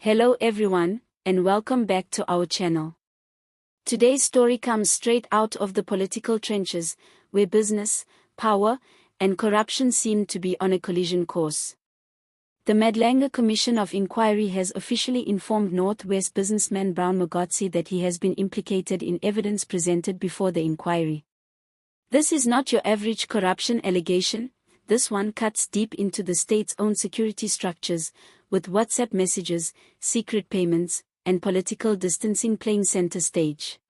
Hello everyone, and welcome back to our channel. Today's story comes straight out of the political trenches, where business, power, and corruption seem to be on a collision course. The Madlanga Commission of Inquiry has officially informed Northwest businessman Brown Mogotsi that he has been implicated in evidence presented before the inquiry. This is not your average corruption allegation. This one cuts deep into the state's own security structures, with WhatsApp messages, secret payments, and political distancing playing center stage.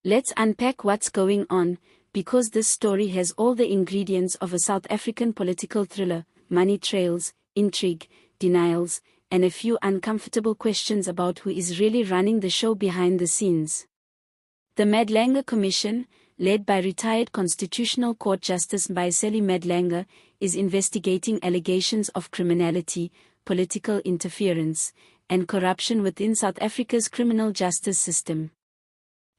Let's unpack what's going on, because this story has all the ingredients of a South African political thriller: money trails, intrigue, denials, and a few uncomfortable questions about who is really running the show behind the scenes. The Madlanga Commission, led by retired Constitutional Court Justice Mbuyiseli Madlanga, is investigating allegations of criminality, political interference, and corruption within South Africa's criminal justice system.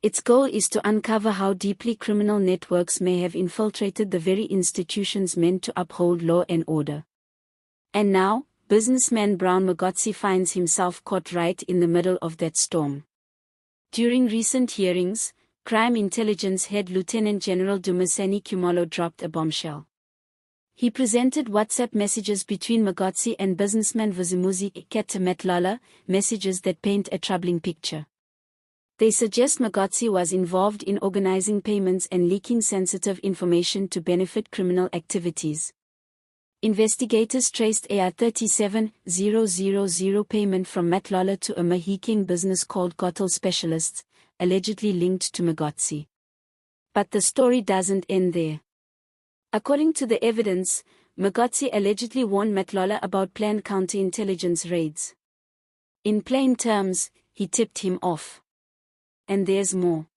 Its goal is to uncover how deeply criminal networks may have infiltrated the very institutions meant to uphold law and order. And now, businessman Brown Mogotsi finds himself caught right in the middle of that storm. During recent hearings, Crime Intelligence Head Lieutenant General Dumisani Kumalo dropped a bombshell. He presented WhatsApp messages between Mogotsi and businessman Vuzimuzi Matlala, messages that paint a troubling picture. They suggest Mogotsi was involved in organizing payments and leaking sensitive information to benefit criminal activities. Investigators traced a 37,000 payment from Matlala to a Mahiking business called Gottel Specialists, allegedly linked to Mogotsi. But the story doesn't end there. According to the evidence, Mogotsi allegedly warned Matlala about planned counterintelligence raids. In plain terms, he tipped him off. And there's more.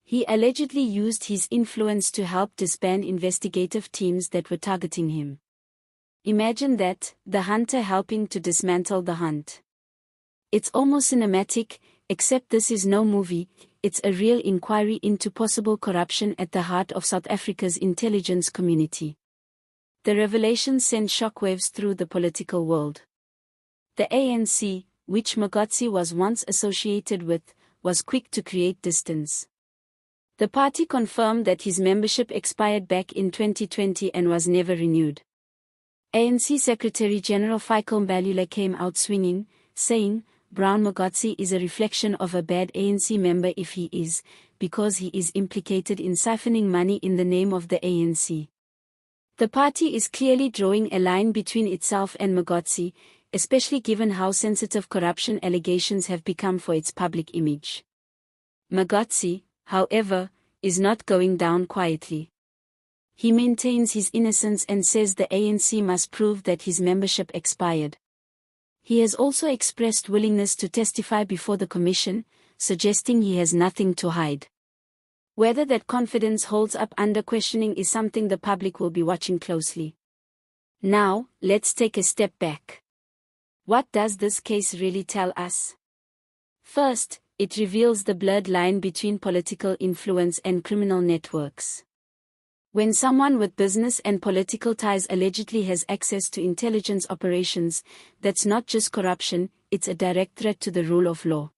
He allegedly used his influence to help disband investigative teams that were targeting him. Imagine that, the hunter helping to dismantle the hunt. It's almost cinematic, except this is no movie. It's a real inquiry into possible corruption at the heart of South Africa's intelligence community. The revelations sent shockwaves through the political world. The ANC, which Mogotsi was once associated with, was quick to create distance. The party confirmed that his membership expired back in 2020 and was never renewed. ANC Secretary General Michael Mbalula came out swinging, saying, Brown Mogotsi is a reflection of a bad ANC member if he is, because he is implicated in siphoning money in the name of the ANC. The party is clearly drawing a line between itself and Mogotsi, especially given how sensitive corruption allegations have become for its public image. Mogotsi, however, is not going down quietly. He maintains his innocence and says the ANC must prove that his membership expired. He has also expressed willingness to testify before the commission, suggesting he has nothing to hide. Whether that confidence holds up under questioning is something the public will be watching closely. Now, let's take a step back. What does this case really tell us? First, it reveals the blurred line between political influence and criminal networks. When someone with business and political ties allegedly has access to intelligence operations, that's not just corruption, it's a direct threat to the rule of law.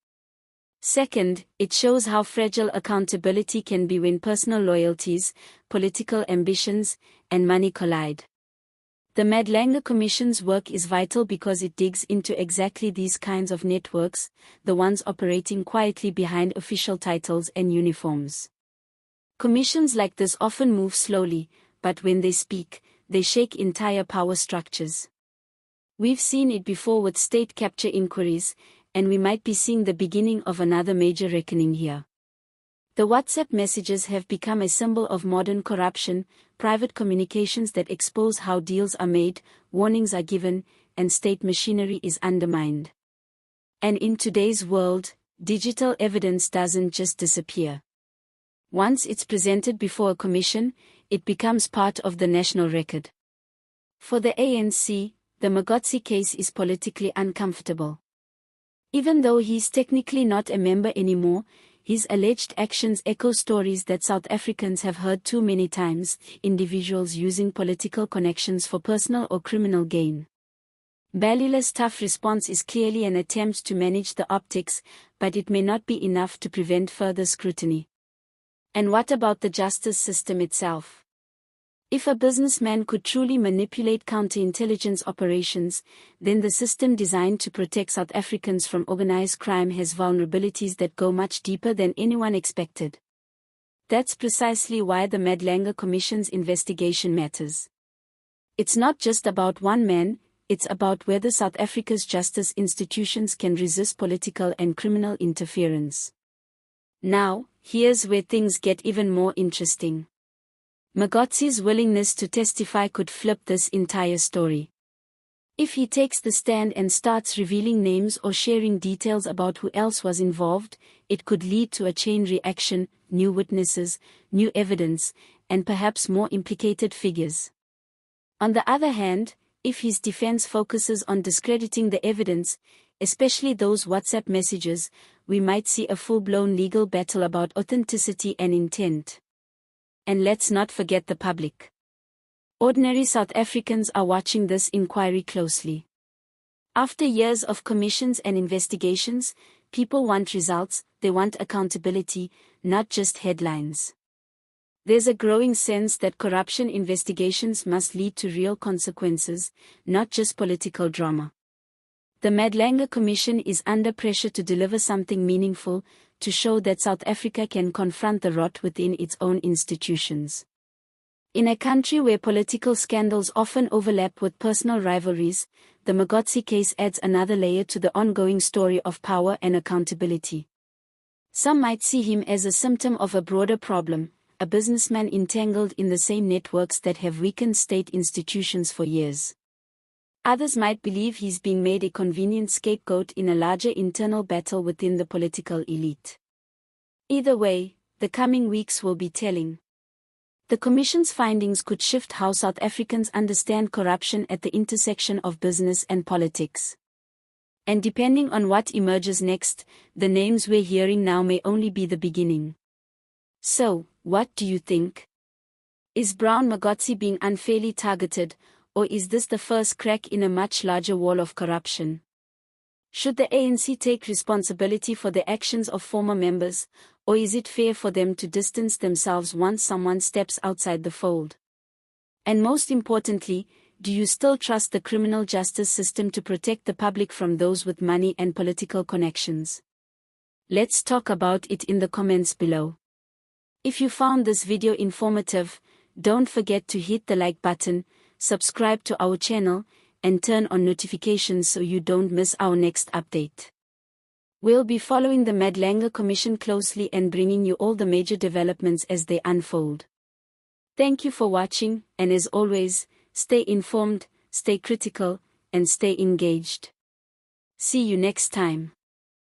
Second, it shows how fragile accountability can be when personal loyalties, political ambitions, and money collide. The Madlanga Commission's work is vital because it digs into exactly these kinds of networks, the ones operating quietly behind official titles and uniforms. Commissions like this often move slowly, but when they speak, they shake entire power structures. We've seen it before with state capture inquiries, and we might be seeing the beginning of another major reckoning here. The WhatsApp messages have become a symbol of modern corruption, private communications that expose how deals are made, warnings are given, and state machinery is undermined. And in today's world, digital evidence doesn't just disappear. Once it's presented before a commission, it becomes part of the national record. For the ANC, the Mogotsi case is politically uncomfortable. Even though he's technically not a member anymore, his alleged actions echo stories that South Africans have heard too many times: individuals using political connections for personal or criminal gain. Balila's tough response is clearly an attempt to manage the optics, but it may not be enough to prevent further scrutiny. And what about the justice system itself? If a businessman could truly manipulate counterintelligence operations, then the system designed to protect South Africans from organized crime has vulnerabilities that go much deeper than anyone expected. That's precisely why the Madlanga Commission's investigation matters. It's not just about one man, it's about whether South Africa's justice institutions can resist political and criminal interference. Now, here's where things get even more interesting. Mogotsi's willingness to testify could flip this entire story. If he takes the stand and starts revealing names or sharing details about who else was involved, it could lead to a chain reaction, new witnesses, new evidence, and perhaps more implicated figures. On the other hand, if his defense focuses on discrediting the evidence, especially those WhatsApp messages, we might see a full-blown legal battle about authenticity and intent. And let's not forget the public. Ordinary South Africans are watching this inquiry closely. After years of commissions and investigations, people want results, they want accountability, not just headlines. There's a growing sense that corruption investigations must lead to real consequences, not just political drama. The Madlanga Commission is under pressure to deliver something meaningful, to show that South Africa can confront the rot within its own institutions. In a country where political scandals often overlap with personal rivalries, the Mogotsi case adds another layer to the ongoing story of power and accountability. Some might see him as a symptom of a broader problem, a businessman entangled in the same networks that have weakened state institutions for years. Others might believe he's being made a convenient scapegoat in a larger internal battle within the political elite. Either way, the coming weeks will be telling. The Commission's findings could shift how South Africans understand corruption at the intersection of business and politics. And depending on what emerges next, the names we're hearing now may only be the beginning. So, what do you think? Is Brown Mogotsi being unfairly targeted, or is this the first crack in a much larger wall of corruption? Should the ANC take responsibility for the actions of former members, or is it fair for them to distance themselves once someone steps outside the fold? And most importantly, do you still trust the criminal justice system to protect the public from those with money and political connections? Let's talk about it in the comments below. If you found this video informative, don't forget to hit the like button, subscribe to our channel, and turn on notifications so you don't miss our next update. We'll be following the Madlanga Commission closely and bringing you all the major developments as they unfold. Thank you for watching, and as always, stay informed, stay critical, and stay engaged. See you next time.